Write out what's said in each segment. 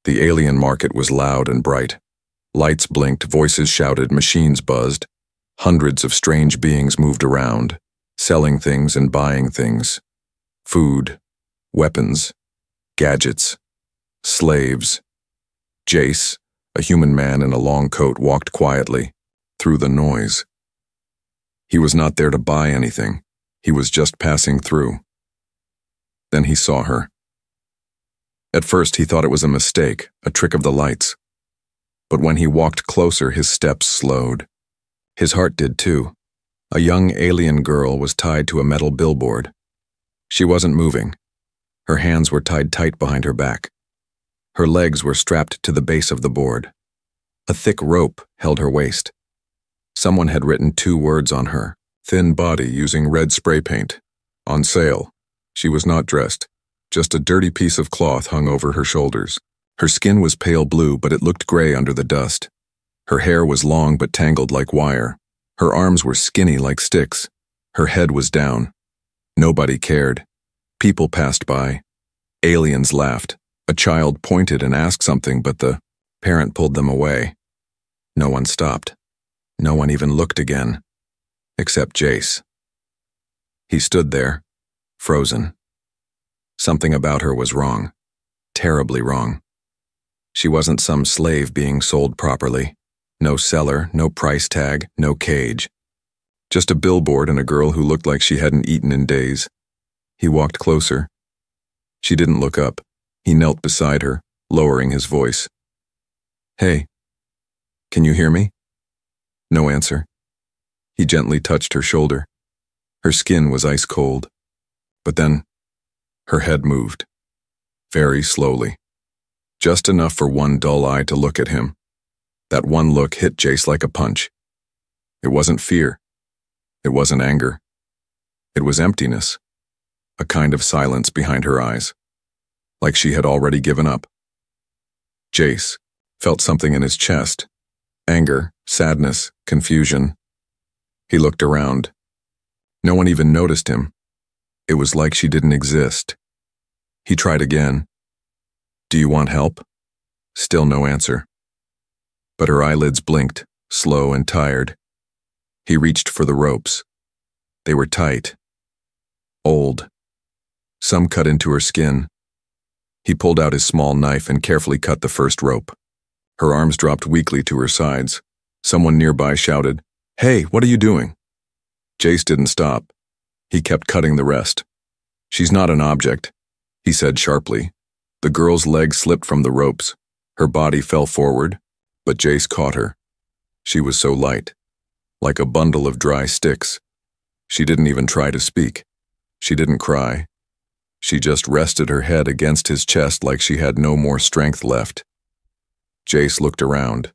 The alien market was loud and bright. Lights blinked, voices shouted, machines buzzed. Hundreds of strange beings moved around, selling things and buying things. Food, weapons, gadgets, slaves. Jace, a human man in a long coat, walked quietly through the noise. He was not there to buy anything. He was just passing through. Then he saw her. At first he thought it was a mistake, a trick of the lights. But when he walked closer, his steps slowed. His heart did too. A young alien girl was tied to a metal billboard. She wasn't moving. Her hands were tied tight behind her back. Her legs were strapped to the base of the board. A thick rope held her waist. Someone had written 2 words on her, thin body using red spray paint. On sale. She was not dressed. Just a dirty piece of cloth hung over her shoulders. Her skin was pale blue, but it looked gray under the dust. Her hair was long but tangled like wire. Her arms were skinny like sticks. Her head was down. Nobody cared. People passed by. Aliens laughed. A child pointed and asked something, but the parent pulled them away. No one stopped. No one even looked again. Except Jace. He stood there, frozen. Something about her was wrong. Terribly wrong. She wasn't some slave being sold properly. No seller, no price tag, no cage. Just a billboard and a girl who looked like she hadn't eaten in days. He walked closer. She didn't look up. He knelt beside her, lowering his voice. "Hey, can you hear me?" No answer. He gently touched her shoulder. Her skin was ice cold. But then, her head moved. Very slowly. Just enough for one dull eye to look at him. That one look hit Jace like a punch. It wasn't fear. It wasn't anger. It was emptiness. A kind of silence behind her eyes. Like she had already given up. Jace felt something in his chest. Anger, sadness, confusion. He looked around. No one even noticed him. It was like she didn't exist. He tried again. "Do you want help?" Still no answer. But her eyelids blinked, slow and tired. He reached for the ropes. They were tight. Old. Some cut into her skin. He pulled out his small knife and carefully cut the first rope. Her arms dropped weakly to her sides. Someone nearby shouted, "Hey, what are you doing?" Jace didn't stop. He kept cutting the rest. "She's not an object," he said sharply. The girl's leg slipped from the ropes. Her body fell forward, but Jace caught her. She was so light, like a bundle of dry sticks. She didn't even try to speak. She didn't cry. She just rested her head against his chest like she had no more strength left. Jace looked around.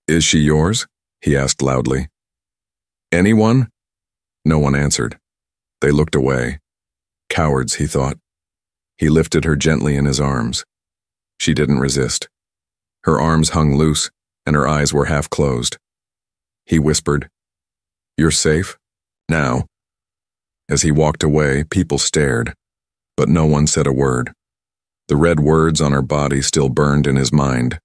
"Is she yours?" he asked loudly. "Anyone?" No one answered. They looked away. Cowards, he thought. He lifted her gently in his arms. She didn't resist. Her arms hung loose, and her eyes were half closed. He whispered, "You're safe? Now." As he walked away, people stared, but no one said a word. The red words on her body still burned in his mind.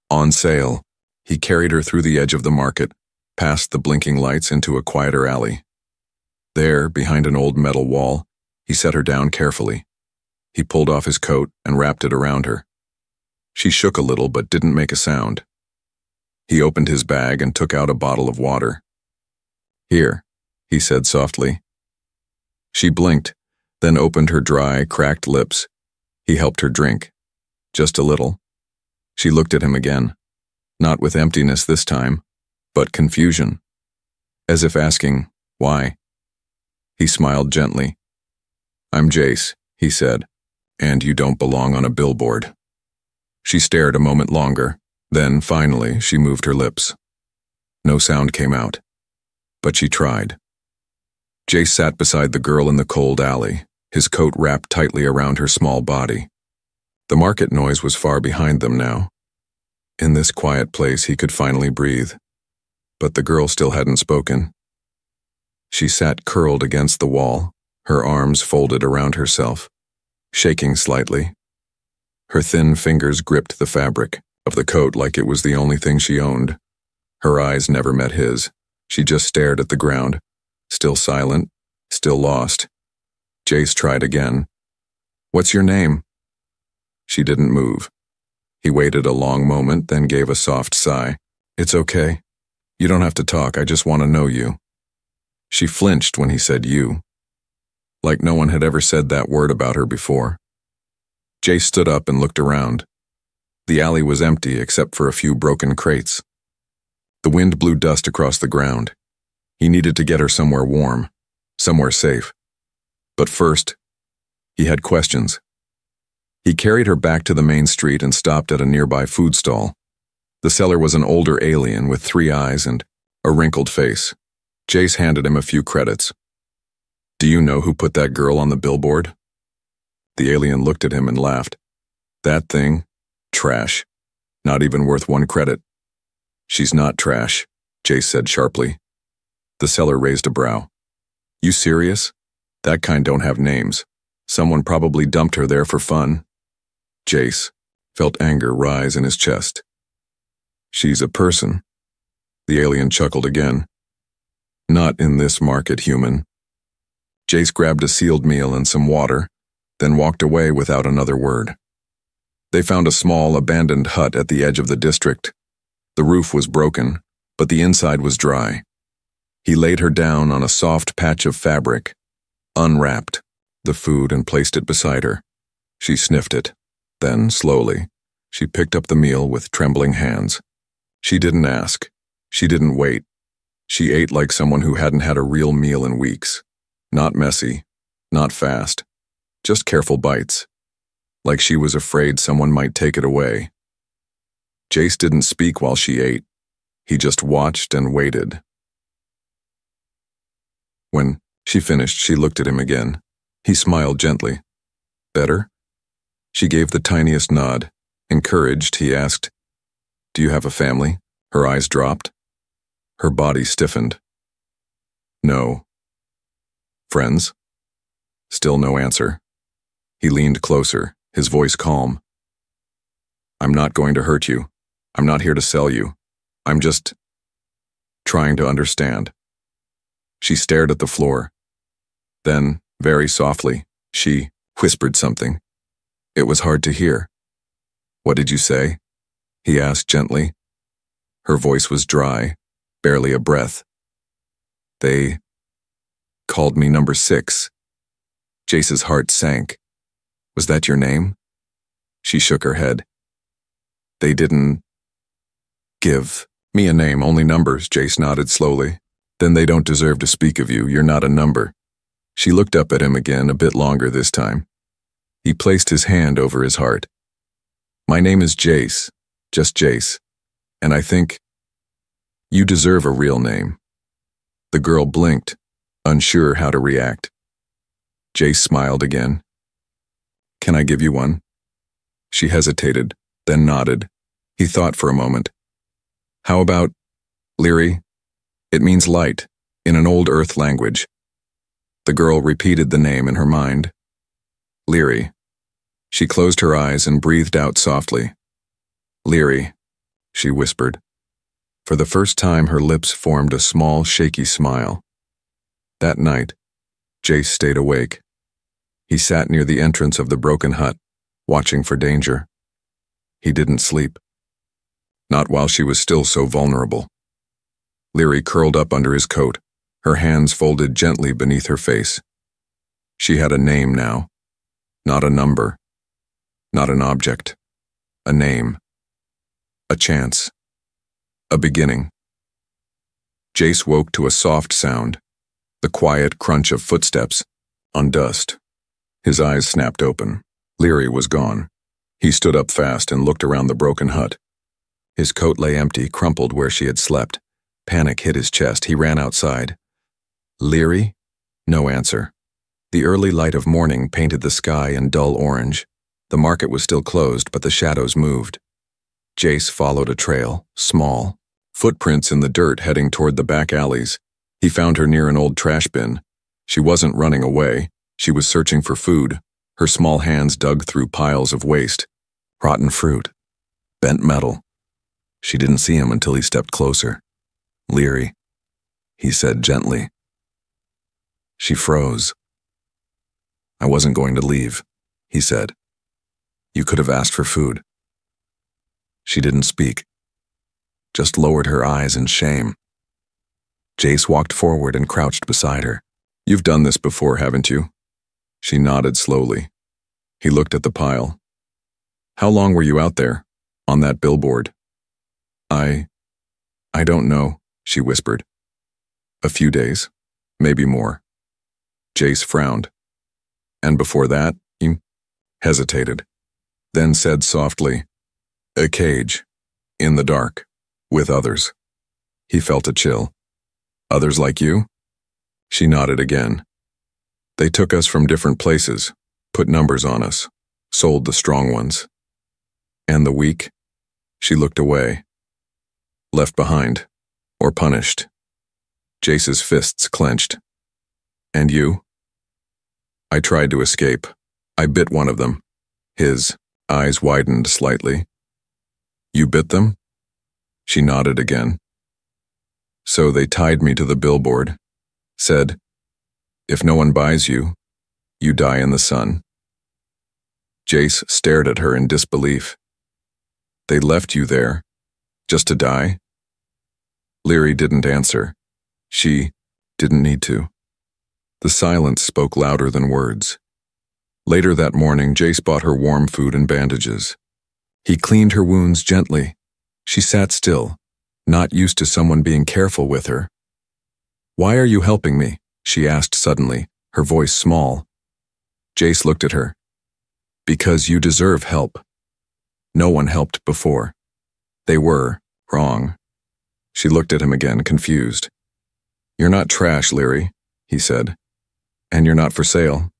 On sale. He carried her through the edge of the market, past the blinking lights into a quieter alley. There, behind an old metal wall, he set her down carefully. He pulled off his coat and wrapped it around her. She shook a little but didn't make a sound. He opened his bag and took out a bottle of water. "Here," he said softly. She blinked, then opened her dry, cracked lips. He helped her drink. Just a little. She looked at him again, not with emptiness this time, but confusion, as if asking, why? He smiled gently. "I'm Jace," he said, "and you don't belong on a billboard." She stared a moment longer, then, finally, she moved her lips. No sound came out, but she tried. Jace sat beside the girl in the cold alley, his coat wrapped tightly around her small body. The market noise was far behind them now. In this quiet place he could finally breathe, but the girl still hadn't spoken. She sat curled against the wall, her arms folded around herself, shaking slightly. Her thin fingers gripped the fabric of the coat like it was the only thing she owned. Her eyes never met his. She just stared at the ground, still silent, still lost. Jace tried again. "What's your name?" She didn't move. He waited a long moment, then gave a soft sigh. "It's okay. You don't have to talk, I just want to know you." She flinched when he said you, like no one had ever said that word about her before. Jace stood up and looked around. The alley was empty except for a few broken crates. The wind blew dust across the ground. He needed to get her somewhere warm, somewhere safe. But first, he had questions. He carried her back to the main street and stopped at a nearby food stall. The seller was an older alien with 3 eyes and a wrinkled face. Jace handed him a few credits. "Do you know who put that girl on the billboard?" The alien looked at him and laughed. "That thing? Trash. Not even worth 1 credit." "She's not trash," Jace said sharply. The seller raised a brow. "You serious? That kind don't have names. Someone probably dumped her there for fun." Jace felt anger rise in his chest. "She's a person." The alien chuckled again. "Not in this market, human." Jace grabbed a sealed meal and some water, then walked away without another word. They found a small, abandoned hut at the edge of the district. The roof was broken, but the inside was dry. He laid her down on a soft patch of fabric, unwrapped the food and placed it beside her. She sniffed it. Then, slowly, she picked up the meal with trembling hands. She didn't ask. She didn't wait. She ate like someone who hadn't had a real meal in weeks. Not messy, not fast, just careful bites. Like she was afraid someone might take it away. Jace didn't speak while she ate. He just watched and waited. When she finished, she looked at him again. He smiled gently. "Better?" She gave the tiniest nod. Encouraged, he asked, "Do you have a family?" Her eyes dropped. Her body stiffened. "No." "Friends?" Still no answer. He leaned closer, his voice calm. "I'm not going to hurt you. I'm not here to sell you. I'm just trying to understand." She stared at the floor. Then, very softly, she whispered something. It was hard to hear. "What did you say?" he asked gently. Her voice was dry, barely a breath. "They called me number 6. Jace's heart sank. "Was that your name?" She shook her head. "They didn't give me a name, only numbers," Jace nodded slowly. "Then they don't deserve to speak of you. You're not a number." She looked up at him again, a bit longer this time. He placed his hand over his heart. "My name is Jace, just Jace, and I think you deserve a real name." The girl blinked, unsure how to react. Jace smiled again. "Can I give you one?" She hesitated, then nodded. He thought for a moment. "How about Lyri? It means light, in an old Earth language." The girl repeated the name in her mind. Lyri. She closed her eyes and breathed out softly. "Lyri," she whispered. For the first time, her lips formed a small, shaky smile. That night, Jace stayed awake. He sat near the entrance of the broken hut, watching for danger. He didn't sleep. Not while she was still so vulnerable. Lyri curled up under his coat, her hands folded gently beneath her face. She had a name now. Not a number. Not an object. A name. A chance. A beginning. Jace woke to a soft sound, the quiet crunch of footsteps on dust. His eyes snapped open. Lyri was gone. He stood up fast and looked around the broken hut. His coat lay empty, crumpled where she had slept. Panic hit his chest. He ran outside. "Lyri?" No answer. The early light of morning painted the sky in dull orange. The market was still closed, but the shadows moved. Jace followed a trail, small, footprints in the dirt heading toward the back alleys. He found her near an old trash bin. She wasn't running away. She was searching for food. Her small hands dug through piles of waste. Rotten fruit. Bent metal. She didn't see him until he stepped closer. "Leary," he said gently. She froze. "I wasn't going to leave," he said. "You could have asked for food." She didn't speak, just lowered her eyes in shame. Jace walked forward and crouched beside her. "You've done this before, haven't you?" She nodded slowly. He looked at the pile. "How long were you out there, on that billboard?" I don't know," she whispered. "A few days, maybe more." Jace frowned. "And before that?" He hesitated, then said softly, "A cage, in the dark, with others." He felt a chill. "Others like you?" She nodded again. "They took us from different places, put numbers on us, sold the strong ones. And the weak?" She looked away. "Left behind, or punished." Jace's fists clenched. "And you?" "I tried to escape. I bit one of them." His eyes widened slightly. "You bit them?" She nodded again. "So they tied me to the billboard, said, 'If no one buys you, you die in the sun.'" Jace stared at her in disbelief. "They left you there, just to die?" Leary didn't answer. She didn't need to. The silence spoke louder than words. Later that morning, Jace bought her warm food and bandages. He cleaned her wounds gently. She sat still, not used to someone being careful with her. "Why are you helping me?" she asked suddenly, her voice small. Jace looked at her. "Because you deserve help. No one helped before. They were wrong." She looked at him again, confused. "You're not trash, Leary," he said. "And you're not for sale."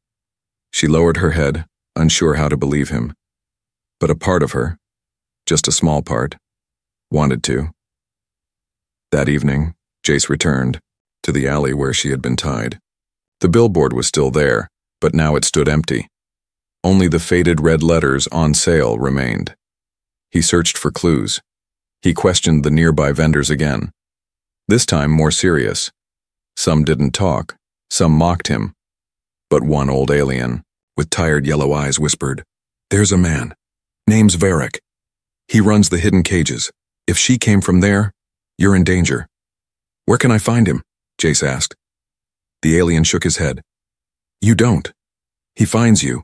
She lowered her head, unsure how to believe him. But a part of her, just a small part, wanted to. That evening, Jace returned to the alley where she had been tied. The billboard was still there, but now it stood empty. Only the faded red letters "On Sale" remained. He searched for clues. He questioned the nearby vendors again. This time more serious. Some didn't talk, some mocked him. But one old alien, with tired yellow eyes, whispered, "There's a man. Name's Varric. He runs the hidden cages. If she came from there, you're in danger." "Where can I find him?" Jace asked. The alien shook his head. "You don't. He finds you.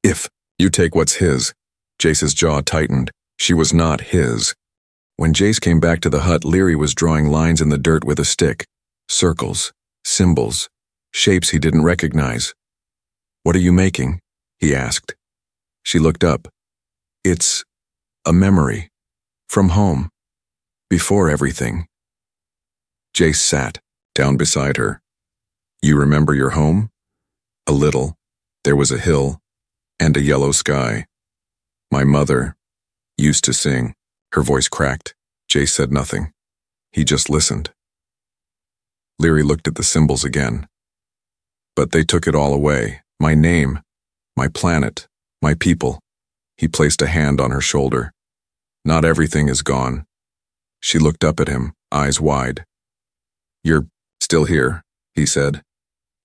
If you take what's his." Jace's jaw tightened. She was not his. When Jace came back to the hut, Leary was drawing lines in the dirt with a stick. Circles, symbols, shapes he didn't recognize. "What are you making?" he asked. She looked up. "It's a memory. From home. Before everything." Jace sat down beside her. "You remember your home?" "A little. There was a hill and a yellow sky. My mother used to sing." Her voice cracked. Jace said nothing. He just listened. Leary looked at the symbols again. "But they took it all away. My name, my planet, my people." He placed a hand on her shoulder. "Not everything is gone." She looked up at him, eyes wide. "You're still here," he said.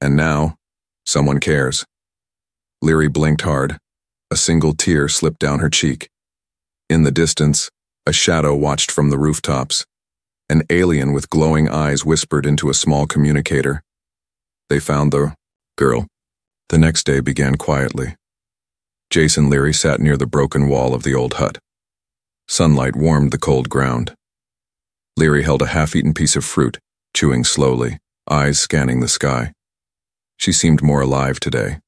"And now, someone cares." Leary blinked hard. A single tear slipped down her cheek. In the distance, a shadow watched from the rooftops. An alien with glowing eyes whispered into a small communicator. They found the girl. The next day began quietly. Jace and Leary sat near the broken wall of the old hut. Sunlight warmed the cold ground. Leary held a half-eaten piece of fruit, chewing slowly, eyes scanning the sky. She seemed more alive today.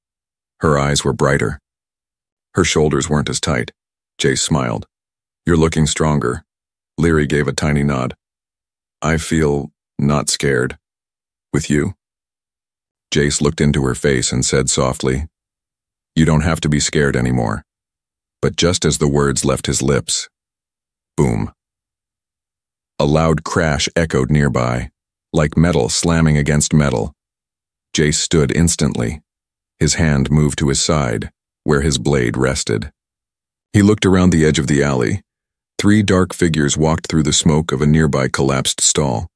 Her eyes were brighter. Her shoulders weren't as tight. Jace smiled. "You're looking stronger." Leary gave a tiny nod. "I feel not scared. With you." Jace looked into her face and said softly, "You don't have to be scared anymore." But just as the words left his lips, boom. A loud crash echoed nearby, like metal slamming against metal. Jace stood instantly. His hand moved to his side, where his blade rested. He looked around the edge of the alley. 3 dark figures walked through the smoke of a nearby collapsed stall.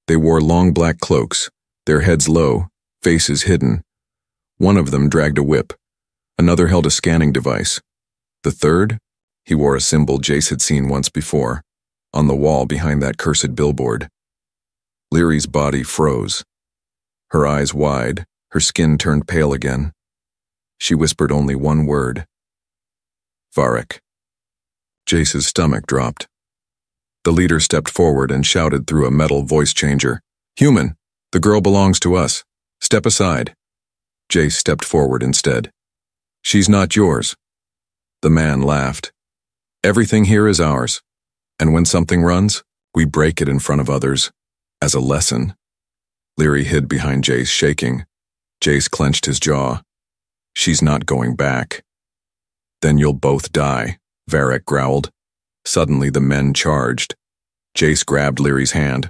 They wore long black cloaks, their heads low, faces hidden. One of them dragged a whip. Another held a scanning device. The third? He wore a symbol Jace had seen once before, on the wall behind that cursed billboard. Leary's body froze. Her eyes wide, her skin turned pale again. She whispered only one word. Varric. Jace's stomach dropped. The leader stepped forward and shouted through a metal voice changer. Human, the girl belongs to us. Step aside. Jace stepped forward instead. She's not yours. The man laughed. Everything here is ours. And when something runs, we break it in front of others. As a lesson. Leary hid behind Jace, shaking. Jace clenched his jaw. She's not going back. Then you'll both die, Varric growled. Suddenly the men charged. Jace grabbed Leary's hand.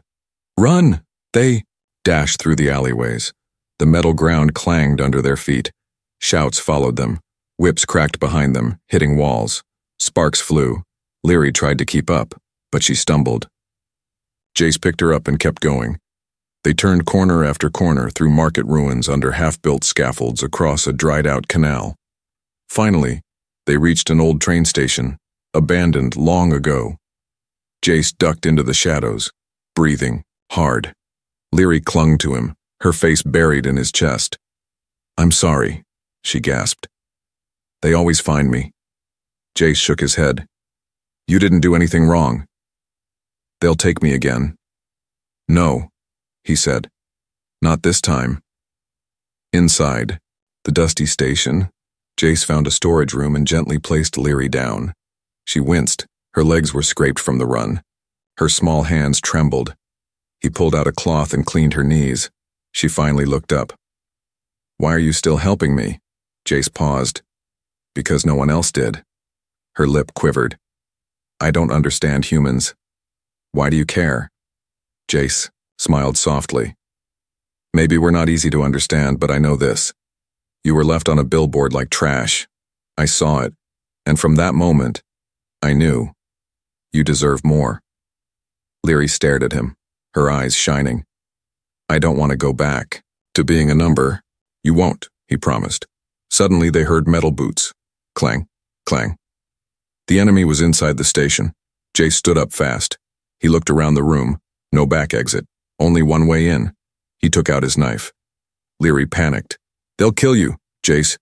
Run! They dashed through the alleyways. The metal ground clanged under their feet. Shouts followed them. Whips cracked behind them, hitting walls. Sparks flew. Leary tried to keep up, but she stumbled. Jace picked her up and kept going. They turned corner after corner through market ruins under half-built scaffolds across a dried-out canal. Finally, they reached an old train station, abandoned long ago. Jace ducked into the shadows, breathing hard. Leary clung to him, her face buried in his chest. I'm sorry, she gasped. They always find me. Jace shook his head. You didn't do anything wrong. They'll take me again. No, he said. Not this time. Inside, the dusty station, Jace found a storage room and gently placed Leary down. She winced. Her legs were scraped from the run. Her small hands trembled. He pulled out a cloth and cleaned her knees. She finally looked up. Why are you still helping me? Jace paused. Because no one else did. Her lip quivered. I don't understand humans. Why do you care? Jace smiled softly. Maybe we're not easy to understand, but I know this. You were left on a billboard like trash. I saw it, and from that moment, I knew. You deserve more. Leary stared at him, her eyes shining. I don't want to go back to being a number. You won't, he promised. Suddenly they heard metal boots. Clang, clang. The enemy was inside the station. Jace stood up fast. He looked around the room. No back exit. Only one way in. He took out his knife. Leary panicked. They'll kill you, Jace.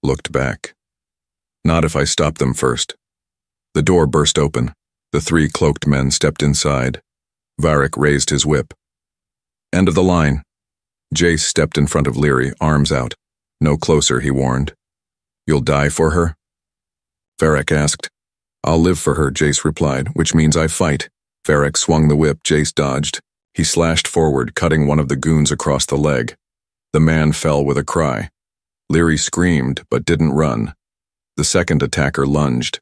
Looked back. Not if I stop them first. The door burst open. The 3 cloaked men stepped inside. Varric raised his whip. End of the line. Jace stepped in front of Leary, arms out. No closer, he warned. You'll die for her? Varric asked. I'll live for her, Jace replied, which means I fight. Varric swung the whip. Jace dodged. He slashed forward, cutting one of the goons across the leg. The man fell with a cry. Leary screamed, but didn't run. The second attacker lunged.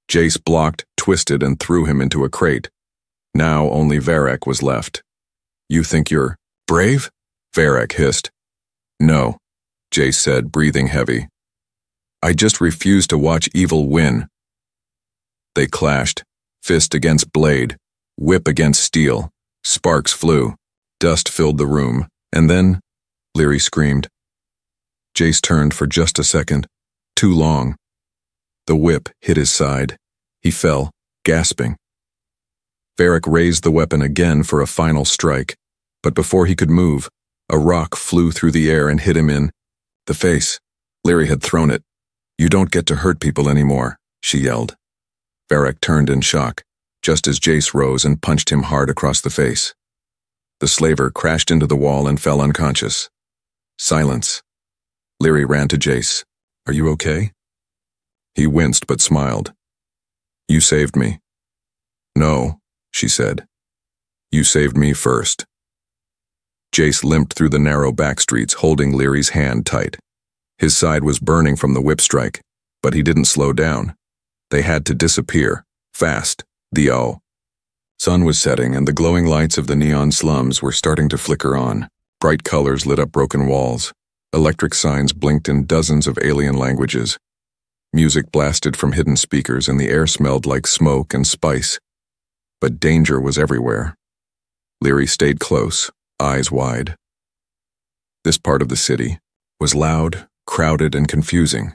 Jace blocked, twisted, and threw him into a crate. Now only Varric was left. You think you're brave? Varric hissed. No, Jace said, breathing heavy. I just refuse to watch evil win. They clashed, fist against blade, whip against steel. Sparks flew. Dust filled the room. And then, Leary screamed. Jace turned for just a second. Too long. The whip hit his side. He fell, gasping. Varric raised the weapon again for a final strike, but before he could move, a rock flew through the air and hit him in the face. Leary had thrown it. You don't get to hurt people anymore, she yelled. Varric turned in shock, just as Jace rose and punched him hard across the face. The slaver crashed into the wall and fell unconscious. Silence. Leary ran to Jace. Are you okay? He winced but smiled. You saved me. No, she said. You saved me first. Jace limped through the narrow back streets, holding Leary's hand tight. His side was burning from the whip strike, but he didn't slow down. They had to disappear, fast, the sun was setting and the glowing lights of the neon slums were starting to flicker on. Bright colors lit up broken walls. Electric signs blinked in dozens of alien languages. Music blasted from hidden speakers and the air smelled like smoke and spice. But danger was everywhere. Leary stayed close, eyes wide. This part of the city was loud, crowded, and confusing.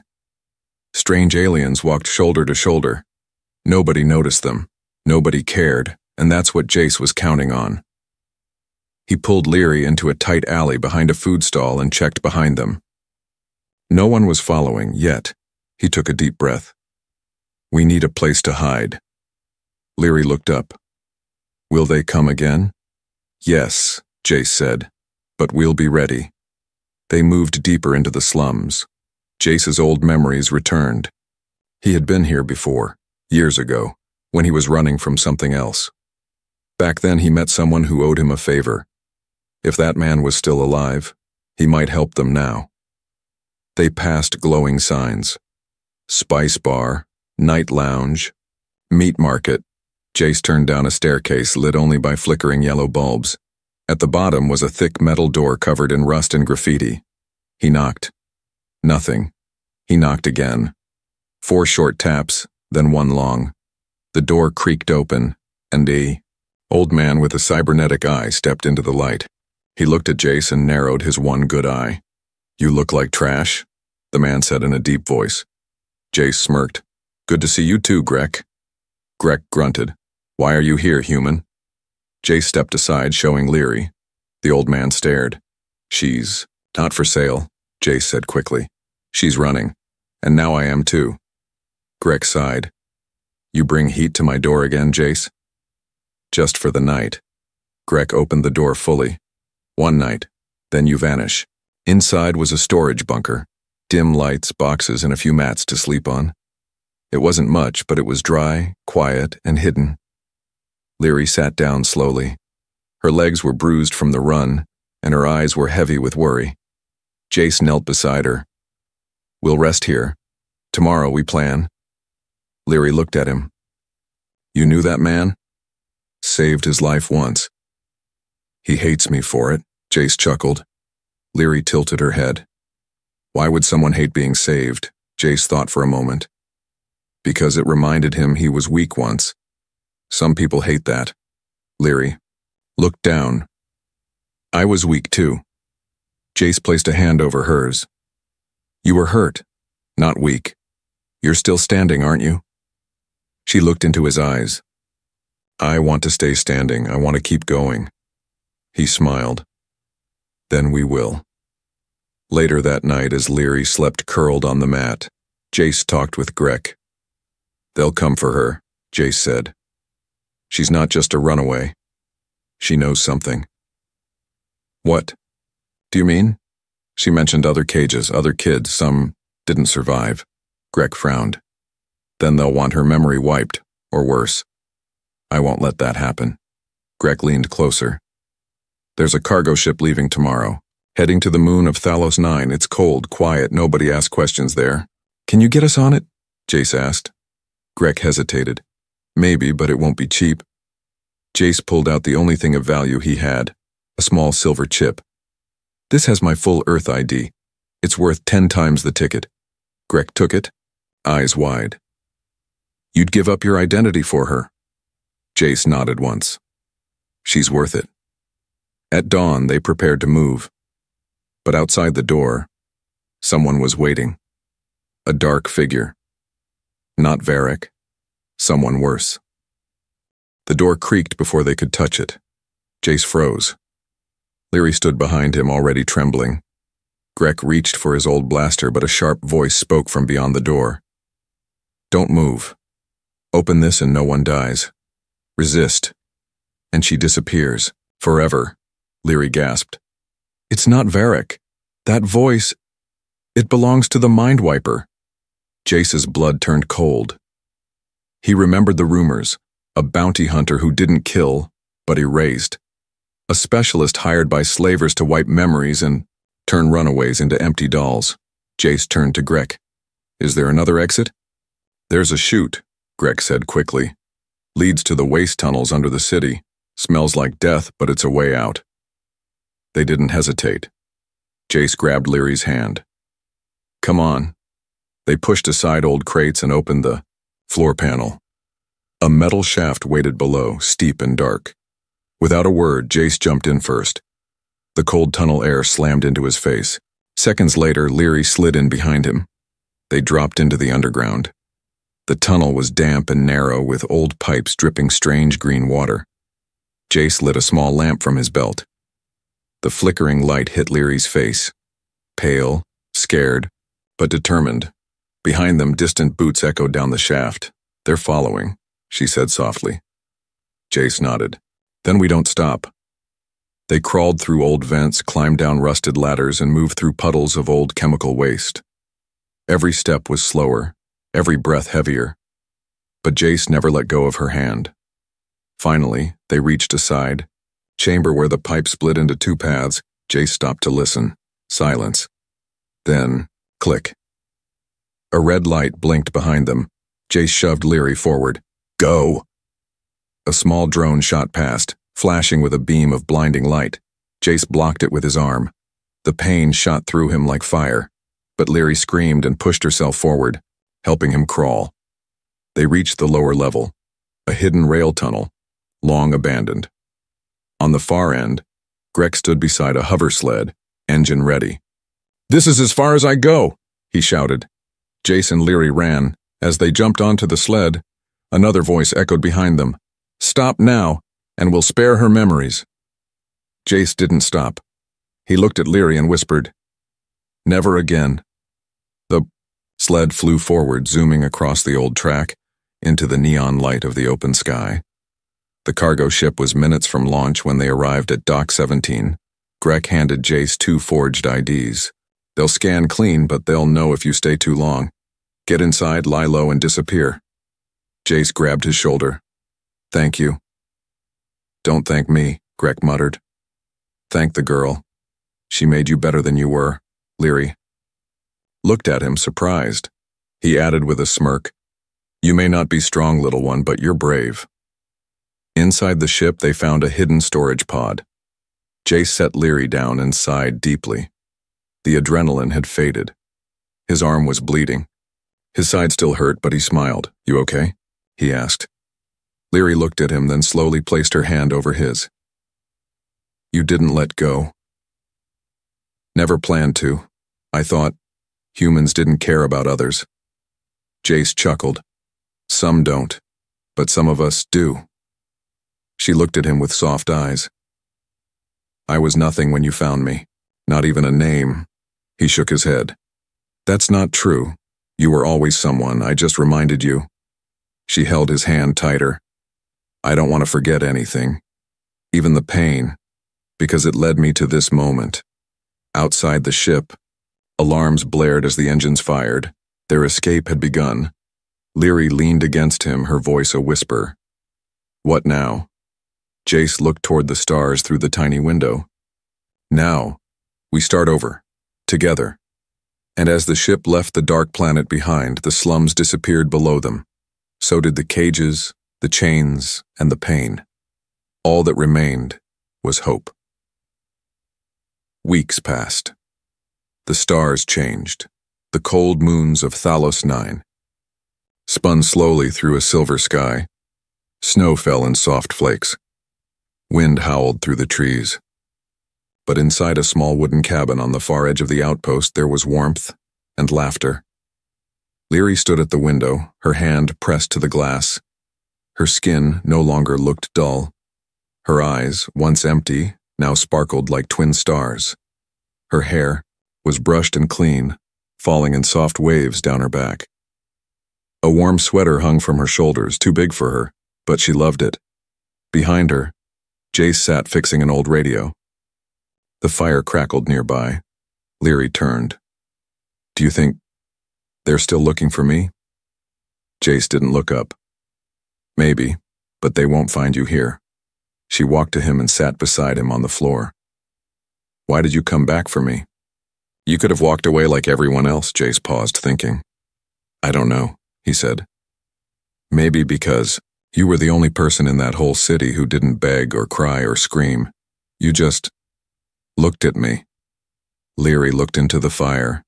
Strange aliens walked shoulder to shoulder. Nobody noticed them, nobody cared, and that's what Jace was counting on. He pulled Leary into a tight alley behind a food stall and checked behind them. No one was following, yet. He took a deep breath. We need a place to hide. Leary looked up. Will they come again? Yes, Jace said, but we'll be ready. They moved deeper into the slums. Jace's old memories returned. He had been here before, years ago, when he was running from something else. Back then he met someone who owed him a favor. If that man was still alive, he might help them now. They passed glowing signs. Spice bar, night lounge, meat market. Jace turned down a staircase lit only by flickering yellow bulbs. At the bottom was a thick metal door covered in rust and graffiti. He knocked. Nothing. He knocked again. 4 short taps, then 1 long. The door creaked open, and an old man with a cybernetic eye stepped into the light. He looked at Jace and narrowed his one good eye. You look like trash, the man said in a deep voice. Jace smirked. Good to see you too, Greg. Greg grunted. Why are you here, human? Jace stepped aside, showing Leary. The old man stared. She's not for sale, Jace said quickly. She's running, and now I am too. Greg sighed. You bring heat to my door again, Jace? Just for the night. Greg opened the door fully. 1 night, then you vanish. Inside was a storage bunker. Dim lights, boxes, and a few mats to sleep on. It wasn't much, but it was dry, quiet, and hidden. Leary sat down slowly. Her legs were bruised from the run, and her eyes were heavy with worry. Jace knelt beside her. We'll rest here. Tomorrow we plan. Leary looked at him. You knew that man? Saved his life once. He hates me for it, Jace chuckled. Leary tilted her head. Why would someone hate being saved? Jace thought for a moment. Because it reminded him he was weak once. Some people hate that. Leary looked down. I was weak too. Jace placed a hand over hers. You were hurt, not weak. You're still standing, aren't you? She looked into his eyes. I want to stay standing. I want to keep going. He smiled. Then we will. Later that night, as Leary slept curled on the mat, Jace talked with Greg. They'll come for her, Jace said. She's not just a runaway. She knows something. What? Do you mean? She mentioned other cages, other kids, some didn't survive. Greg frowned. Then they'll want her memory wiped, or worse. I won't let that happen. Greg leaned closer. There's a cargo ship leaving tomorrow. Heading to the moon of Thalos 9. It's cold, quiet, nobody asks questions there. Can you get us on it? Jace asked. Greg hesitated. Maybe, but it won't be cheap. Jace pulled out the only thing of value he had, a small silver chip. This has my full Earth ID. It's worth 10 times the ticket. Greg took it, eyes wide. You'd give up your identity for her. Jace nodded once. She's worth it. At dawn, they prepared to move. But outside the door, someone was waiting. A dark figure. Not Varric. Someone worse. The door creaked before they could touch it. Jace froze. Leary stood behind him, already trembling. Greg reached for his old blaster, but a sharp voice spoke from beyond the door. Don't move. Open this and no one dies. Resist. And she disappears. Forever. Leary gasped. It's not Varric. That voice, it belongs to the Mind Wiper. Jace's blood turned cold. He remembered the rumors, a bounty hunter who didn't kill, but erased. A specialist hired by slavers to wipe memories and turn runaways into empty dolls. Jace turned to Greg. Is there another exit? There's a chute, Greg said quickly. Leads to the waste tunnels under the city. Smells like death, but it's a way out. They didn't hesitate. Jace grabbed Leary's hand. Come on. They pushed aside old crates and opened the floor panel. A metal shaft waited below, steep and dark. Without a word, Jace jumped in first. The cold tunnel air slammed into his face. Seconds later, Leary slid in behind him. They dropped into the underground. The tunnel was damp and narrow, with old pipes dripping strange green water. Jace lit a small lamp from his belt. The flickering light hit Leary's face. Pale, scared, but determined. Behind them, distant boots echoed down the shaft. "They're following," she said softly. Jace nodded. "Then we don't stop." They crawled through old vents, climbed down rusted ladders, and moved through puddles of old chemical waste. Every step was slower, every breath heavier. But Jace never let go of her hand. Finally, they reached a side chamber where the pipe split into two paths. Jace stopped to listen. Silence. Then, click. A red light blinked behind them. Jace shoved Leary forward. "Go!" A small drone shot past, flashing with a beam of blinding light. Jace blocked it with his arm. The pain shot through him like fire, but Leary screamed and pushed herself forward, helping him crawl. They reached the lower level, a hidden rail tunnel, long abandoned. On the far end, Greg stood beside a hover sled, engine ready. "This is as far as I go," he shouted. Jace and Leary ran. As they jumped onto the sled, another voice echoed behind them. "Stop now, and we'll spare her memories." Jace didn't stop. He looked at Leary and whispered, "Never again." The sled flew forward, zooming across the old track into the neon light of the open sky. The cargo ship was minutes from launch when they arrived at Dock 17. Greg handed Jace 2 forged IDs. "They'll scan clean, but they'll know if you stay too long. Get inside, lie low, and disappear." Jace grabbed his shoulder. "Thank you." "Don't thank me," Greg muttered. "Thank the girl. She made you better than you were." Leary looked at him, surprised. He added with a smirk, "You may not be strong, little one, but you're brave." Inside the ship, they found a hidden storage pod. Jace set Leary down and sighed deeply. The adrenaline had faded. His arm was bleeding. His side still hurt, but he smiled. "You okay?" he asked. Leary looked at him, then slowly placed her hand over his. "You didn't let go." "Never planned to. I thought humans didn't care about others." Jace chuckled. "Some don't, but some of us do." She looked at him with soft eyes. "I was nothing when you found me, not even a name." He shook his head. "That's not true. You were always someone. I just reminded you." She held his hand tighter. "I don't want to forget anything, even the pain, because it led me to this moment." Outside the ship, alarms blared as the engines fired. Their escape had begun. Leary leaned against him, her voice a whisper. "What now?" Jace looked toward the stars through the tiny window. "Now, we start over, together." And as the ship left the dark planet behind, the slums disappeared below them. So did the cages, the chains, and the pain. All that remained was hope. Weeks passed. The stars changed. The cold moons of Thalos 9 spun slowly through a silver sky. Snow fell in soft flakes. Wind howled through the trees. But inside a small wooden cabin on the far edge of the outpost, there was warmth and laughter. Leary stood at the window, her hand pressed to the glass. Her skin no longer looked dull. Her eyes, once empty, now sparkled like twin stars. Her hair was brushed and clean, falling in soft waves down her back. A warm sweater hung from her shoulders, too big for her, but she loved it. Behind her, Jace sat fixing an old radio. The fire crackled nearby. Leary turned. "Do you think they're still looking for me?" Jace didn't look up. "Maybe, but they won't find you here." She walked to him and sat beside him on the floor. "Why did you come back for me?" "You could have walked away like everyone else," Jace paused, thinking. "I don't know," he said. "Maybe because you were the only person in that whole city who didn't beg or cry or scream. You just looked at me." Leary looked into the fire.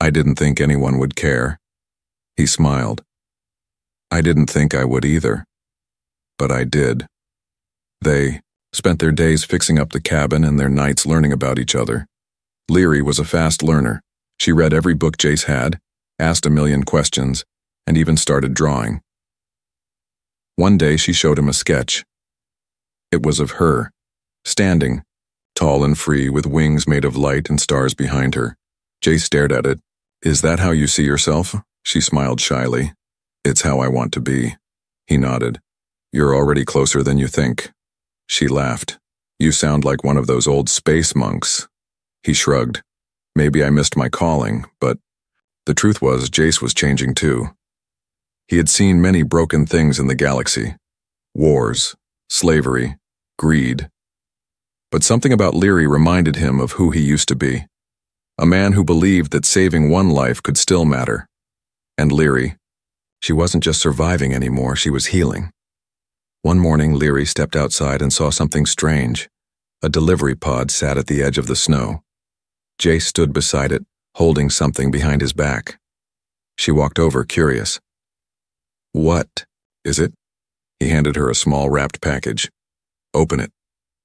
I didn't think anyone would care. He smiled. I didn't think I would either. But I did. They spent their days fixing up the cabin and their nights learning about each other. Leary was a fast learner. She read every book Jace had, asked a million questions, and even started drawing. One day she showed him a sketch. It was of her, standing, tall and free with wings made of light and stars behind her. Jace stared at it. Is that how you see yourself? She smiled shyly. It's how I want to be. He nodded. You're already closer than you think. She laughed. You sound like one of those old space monks. He shrugged. Maybe I missed my calling, but the truth was Jace was changing too. He had seen many broken things in the galaxy. Wars, slavery, greed. But something about Leary reminded him of who he used to be. A man who believed that saving one life could still matter. And Leary, she wasn't just surviving anymore, she was healing. One morning, Leary stepped outside and saw something strange. A delivery pod sat at the edge of the snow. Jace stood beside it, holding something behind his back. She walked over, curious. What is it? He handed her a small wrapped package. Open it.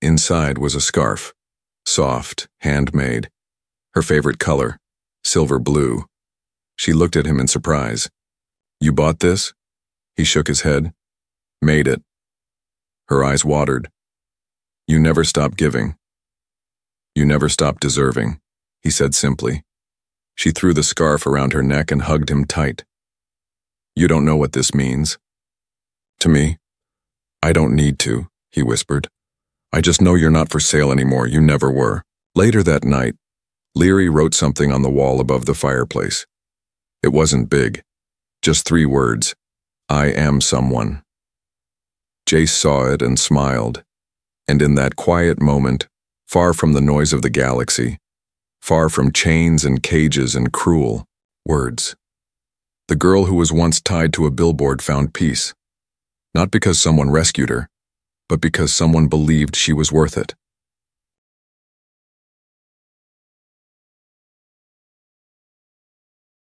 Inside was a scarf. Soft, handmade. Her favorite color, silver blue. She looked at him in surprise. You bought this? He shook his head. Made it. Her eyes watered. You never stop giving. You never stop deserving, he said simply. She threw the scarf around her neck and hugged him tight. You don't know what this means. To me, I don't need to, he whispered. I just know you're not for sale anymore, you never were. Later that night, Leary wrote something on the wall above the fireplace. It wasn't big, just 3 words. I am someone. Jace saw it and smiled, and in that quiet moment, far from the noise of the galaxy, far from chains and cages and cruel words, the girl who was once tied to a billboard found peace, not because someone rescued her, but because someone believed she was worth it.